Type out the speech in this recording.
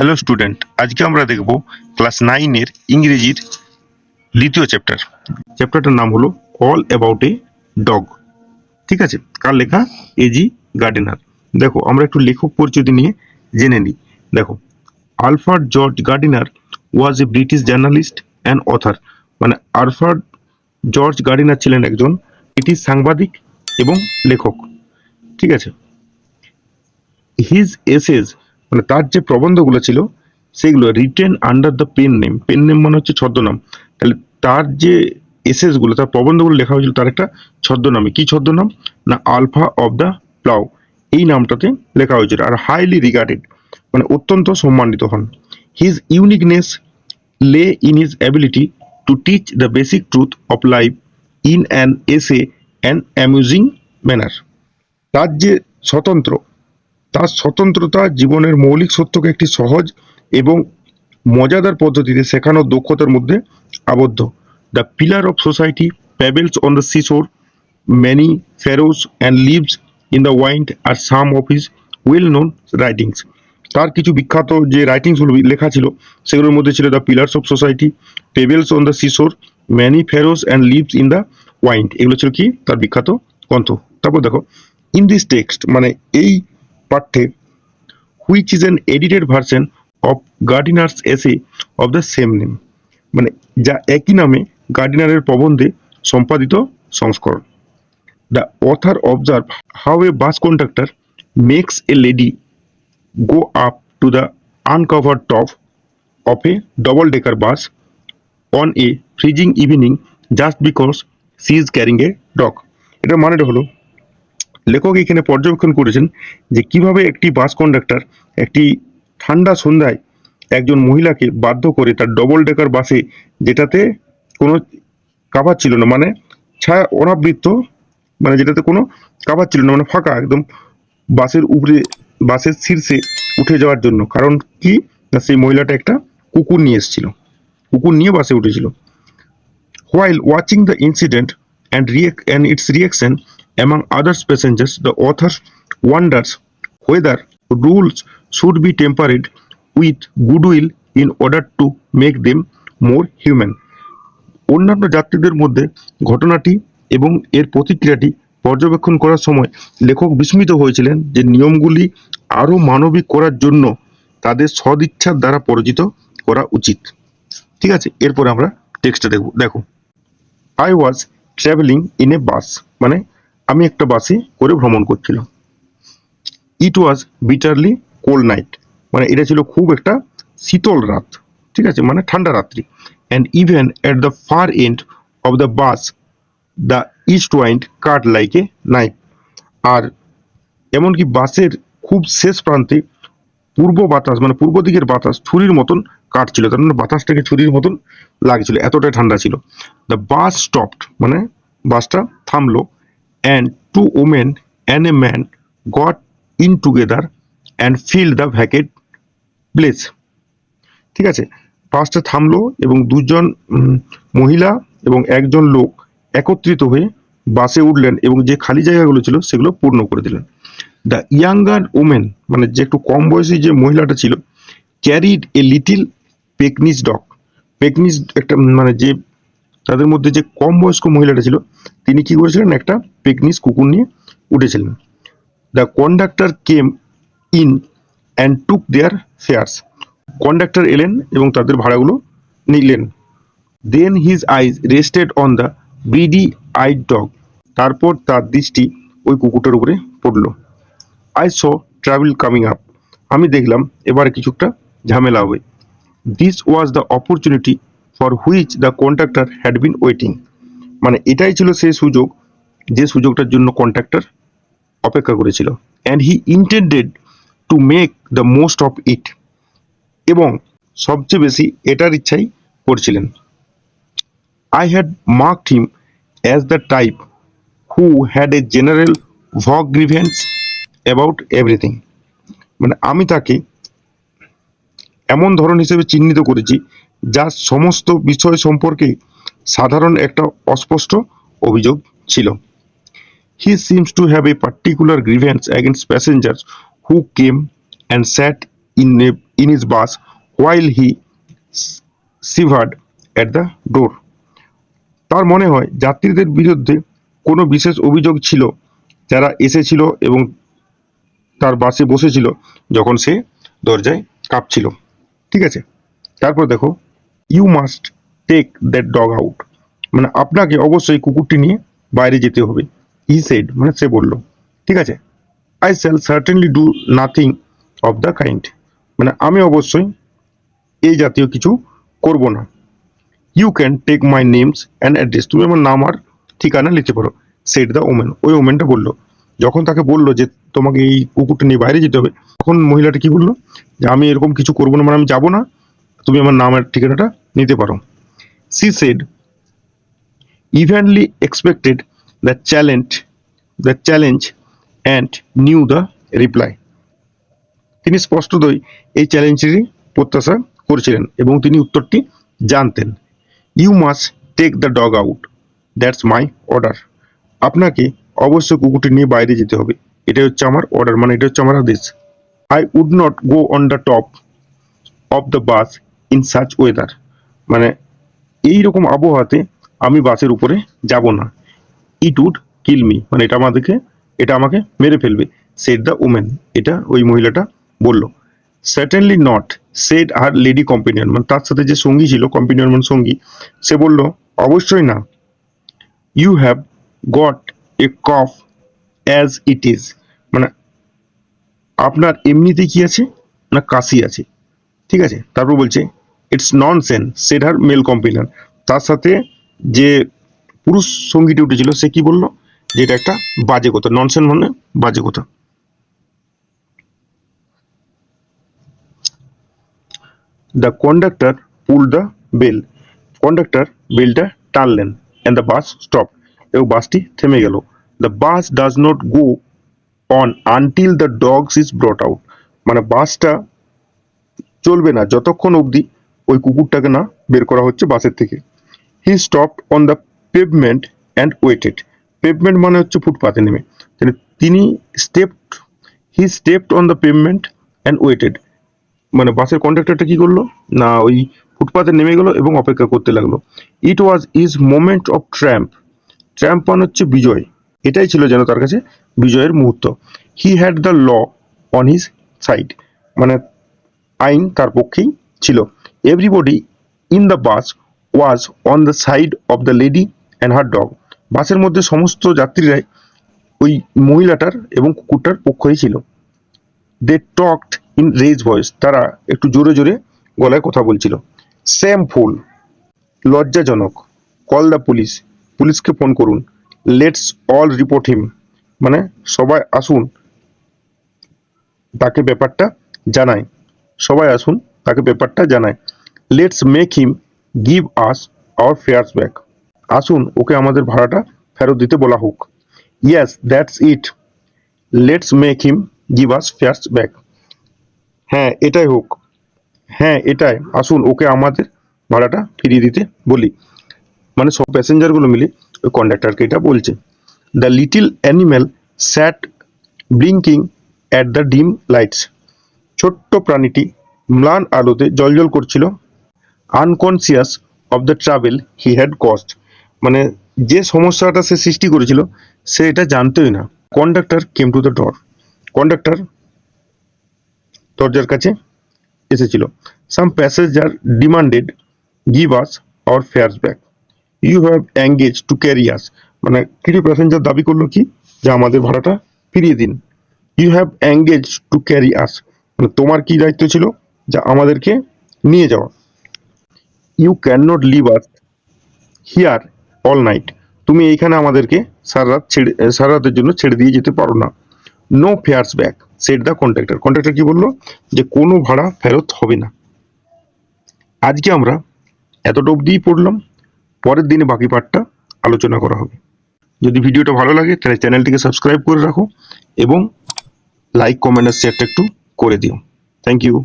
Hello student, আজকে আমরা দেখব ক্লাস 9 এর ইংরেজির দ্বিতীয় চ্যাপ্টারটার নাম হলো অল অ্যাবাউট এ ডগ। ঠিক আছে, কার লেখা? AG Gardiner. দেখো আমরা একটু লেখক পরিচিতি নিয়ে জেনে নিই। দেখো, Alfred George Gardiner was A British journalist and other. মানে আলফ্রেড জর্জ গার্ডিনার ছিলেন একজন ব্রিটিশ সাংবাদিক এবং লেখক। ঠিক আছে, হিজ এসেজ মানে তার যে প্রবন্ধগুলো ছিল সেগুলো written under the pen name মানে হচ্ছে ছদ্মনাম। তাহলে তার যে এসেস গুলো, তার প্রবন্ধগুলো লেখা হয়েছিল তার একটা ছদ্মনামে। কি ছদ্মনাম? না আলফা অফ দ্য প্লাউ, এই নামটাতে লেখা হয়েছিল। আর হাইলি রিগার্ডেড মানে অত্যন্ত সম্মানিত হন। হিজ ইউনিকনেস লে in his ability to teach the basic truth of life in an essay and amusing manner. তার যে তার স্বতন্ত্রতা জীবনের মৌলিক সত্যকে একটি সহজ এবং মজাদার পদ্ধতিতে শেখানোর দক্ষতার মধ্যে আবদ্ধ। The pillar of society, pebbles on the seashore, many furrows and leaves in the wind are some of his well known writings. তার কিছু বিখ্যাত যে রাইটিংসগুলো লেখা ছিল সেগুলোর মধ্যে ছিল the pillars of society, pebbles on the seashore, many furrows and leaves in the wind. এগুলো ছিল কি তার বিখ্যাত গ্রন্থ। তারপর দেখো, ইন দিস টেক্সট মানে এই পাঠ্যে, which is an edited version of Gardiner's essay of the same name, মানে যা একই নামে গার্ডিনারের প্রবন্ধে সম্পাদিত সংস্করণ। The author observe how a bus conductor makes a lady go up to the uncovered top of a double-decker bus on a freezing evening just because she is carrying a dog. এটার মানেটা হলো, লেখক এখানে পর্যবেক্ষণ করেছেন যে কিভাবে একটি বাস কন্ডাক্টর একটি ঠান্ডা সন্ধ্যায় একজন মহিলাকে বাধ্য করে তার ডবল ডেকার বাসে, যেটাতে কোনো কাভার ছিল না, মানে ছায়া অনাবৃত, মানে যেটাতে কোনো কাভার ছিল না, মানে ফাঁকা একদম, বাসের উপরে বাসের শীর্ষে উঠে যাওয়ার জন্য। কারণ কি না, সেই মহিলাটা একটা কুকুর নিয়ে এসেছিল, কুকুর নিয়ে বাসে উঠেছিল। While watching the incident and its reaction among other passengers, the author wonders whether rules should be tempered with goodwill in order to make them more human. অন্যান্য যাত্রীদের মধ্যে ঘটনাটি এবং এর প্রতিক্রিয়াটি পর্যবেক্ষণ করার সময় লেখক বিস্মিত হয়েছিলেন যে নিয়মগুলি আরও মানবিক করার জন্য তাদের সদিচ্ছার দ্বারা পরিচিত করা উচিত। ঠিক আছে, এরপরে আমরা টেক্সটটা দেখব। দেখো, I was traveling in a bus, মানে আমি একটা বাসে করে ভ্রমণ করছিলাম। It was bitterly cold night, মানে এটা ছিল খুব একটা শীতল রাত। ঠিক আছে, মানে ঠান্ডা রাত্রি। And even at the far end of the bus the east wind cut like a knife. আর এমনকি বাসের খুব শেষ প্রান্তে পূর্ব বাতাস মানে পূর্ব দিকের বাতাস ছুরির মতন কাটছিল, তার মানে বাতাসটাকে ছুরির মতন লাগছিল, এতটাই ঠান্ডা ছিল। দ্য বাস স্টপড, মানে বাসটা থামলো। And two women and a man got in together and fill the vacant place. ঠিক আছে, বাসটা থামলো এবং দুজন মহিলা এবং একজন লোক একত্রিত হয়ে বাসে উঠলেন এবং যে খালি জায়গাগুলো ছিল সেগুলো পূর্ণ করে দিলেন। দ্য ইয়াঙ্গার ওমেন, মানে যে একটু কম বয়সী যে মহিলাটা ছিল, ক্যারিড এ লিটিল পেকনিস ডগ। পেকনিস একটা মানে যে তাদের মধ্যে যে কম বয়স্ক মহিলাটা ছিল তিনি কি করেছিলেন, একটা পেকনিস কুকুর নিয়ে উঠেছিলেন। The conductor came in and took their fares. Conductor এলেন এবং তাদের ভাড়াগুলো নিলেন। Then his eyes rested on the beady eyed dog. তারপর তার দৃষ্টি ওই কুকুরটার উপরে পড়লো। I saw trouble coming up. আমি দেখলাম এবারে কিছুটা ঝামেলা হবে। This was the opportunity for which the conductor had been waiting. মানে এটাই ছিল সেই সুযোগ যে সুযোগটার জন্য কন্ট্রাক্টর অপেক্ষা করেছিল। And he intended to make the most of it. এবং সবচেয়ে বেশি এটার ইচ্ছাই করছিলেন। I had marked him as the type who had a general vague grievance about everything. মানে আমি তাকে এমন ধরন হিসেবে চিহ্নিত করেছি যার সমস্ত বিষয় সম্পর্কে সাধারণ একটা অস্পষ্ট অভিযোগ ছিল। He seems to have a particular grievance against passengers who came and sat in his bus while he shivered at the door. তার মনে হয় যাত্রীদের বিরুদ্ধে কোনো বিশেষ অভিযোগ ছিল যারা এসেছিল এবং তার বাসে বসেছিল যখন সে দরজায় কাঁপছিল। ঠিক আছে, তারপর দেখো, you must take that dog out, মানে আপনাকে অবশ্যই কুকুরটি নিয়ে বাইরে যেতে হবে। হি সেড, মানে সে বলল। ঠিক আছে, I shall certainly do nothing of the kind, মানে আমি অবশ্যই এই জাতীয় কিছু করব না। You can take my names and address, তুমি আমার নাম আর ঠিকানা লিখতে পারো। সেড দ্য ওমেন, ওই ওমেনটা বললো। যখন তাকে বললো যে তোমাকে এই কুকুরটা নিয়ে বাইরে যেতে হবে, তখন মহিলাটা কি বললো, যে আমি এরকম কিছু করবো না, মানে আমি যাবো না, তুমি আমার নাম আর ঠিকানাটা নিতে পারো। She said, evenly expected the challenge and knew the reply. তিনি স্পষ্টতই এই চ্যালেঞ্জেরই প্রত্যাশা করেছিলেন এবং তিনি উত্তরটি জানতেন। You must take the dog out, that's my order, আপনাকে অবশ্যই কুকুরটি নিয়ে বাইরে যেতে হবে, এটা হচ্ছে আমার অর্ডার, মানে এটা হচ্ছে আমার আদেশ। I would not go on the top of the bus in such weather, মানে এইরকম আবহাওয়াতে আমি বাসের উপরে যাব না। ইট উড কিল মি, মানে এটা আমাকে মেরে ফেলবে। সেড দ্য উমেন, এটা ওই মহিলাটা বলল। Certainly not, said her lady companion, মানে তার সাথে যে সঙ্গী ছিল, কম্পিনিয়ন মানে সঙ্গী, সে বলল অবশ্যই না। You have got a cough as it is, মানে আপনার এমনিতেই কি আছে না, কাশি আছে। ঠিক আছে, তারপর বলছে it's nonsense, said her male companion, তার সাথে যে পুরুষ সঙ্গীটি উঠেছিল সে কি বলল, যে এটা একটা বাজে কথা। ননসেন্স মানে বাজে কথা। The conductor pull the bell, conductor বেলটা টানলেন, অ্যান্ড দ্য বাস স্টপ, এবং বাসটি থেমে গেল। The bus does not go on until the dogs is brought out, মানে বাসটা চলবে না যতক্ষণ অবধি ওই কুকুরটাকে না বের করা হচ্ছে বাসের থেকে। He stopped on the pavement and waited, pavement মানে হচ্ছে ফুটপাতে নেমে, তিনি he stepped on the pavement and waited, মানে বাসের কন্ডাক্টরটা কি করলো না, ওই ফুটপাতে নেমে গেল এবং অপেক্ষা করতে লাগলো। It was his moment of triumph, triumph মানে হচ্ছে বিজয়, এটাই ছিল যেন তার কাছে বিজয়ের মুহূর্ত। He had the law on his side, মানে আইন তার পক্ষেই ছিল। Everybody in the bus was on the side of the lady and her dog, বাসের মধ্যে সমস্ত যাত্রীরাই ওই মহিলাটার এবং কুকুরটার পক্ষই ছিল। দে টকড ইন রেজ ভয়েস, তারা একটু জোরে জোরে গলায় কথা বলছিল। শ্যামফুল, লজ্জাজনক। কল দ্য পুলিশ, পুলিশকে ফোন করুন। লেটস অল রিপোর্ট হিম, মানে সবাই আসুন তাকে ব্যাপারটা জানায়, সবাই আসুন তাকে ব্যাপারটা জানায়। Let's make him give us our fares back, আসুন ওকে আমাদের ভাড়াটা ফেরত দিতে বলা হোক। Yes that's it, let's make him give us fairs back, হ্যাঁ এটাই হোক, হ্যাঁ এটাই, আসুন ওকে আমাদের ভাড়াটা ফিরিয়ে দিতে বলি, মানে সব প্যাসেঞ্জারগুলো মিলে ওই কন্ডাক্টরকে এটা বলছে। The little animal sat blinking at the dim lights, ছোট্ট প্রাণীটি ম্লান আলোতে জলজল করছিল। Unconscious of the travel he had cost, মানে যে সমস্যাটা সে সৃষ্টি করেছিল সে এটা জানতোই না। Conductor came to the door, conductor দরজার কাছে এসেছিল। Some passenger demanded give us our fares back, you have engage to carry us, মানে কিছু প্যাসেঞ্জার দাবি করলো কি, যে আমাদের ভাড়াটা ফিরিয়ে দিন। You have engage to carry us, মানে তোমার কি দায়িত্ব ছিল, যা আমাদেরকে নিয়ে যাওয়া। You can not leave us here all night, তুমি এইখানে আমাদেরকে সারা রাতের জন্য ছেড়ে দিয়ে যেতে পারো না। No fares back said the contractor, contractor কি বললো, যে কোনো ভাড়া ফেরত হবে না। আজকে আমরা এতটা অবধিই পড়লাম, পরের দিনে বাকি পার্টটা আলোচনা করা হবে। যদি ভিডিওটা ভালো লাগে তাহলে চ্যানেলটিকে সাবস্ক্রাইব করে রাখো এবং লাইক কমেন্ট আর শেয়ারটা একটু করে দিও। Thank you.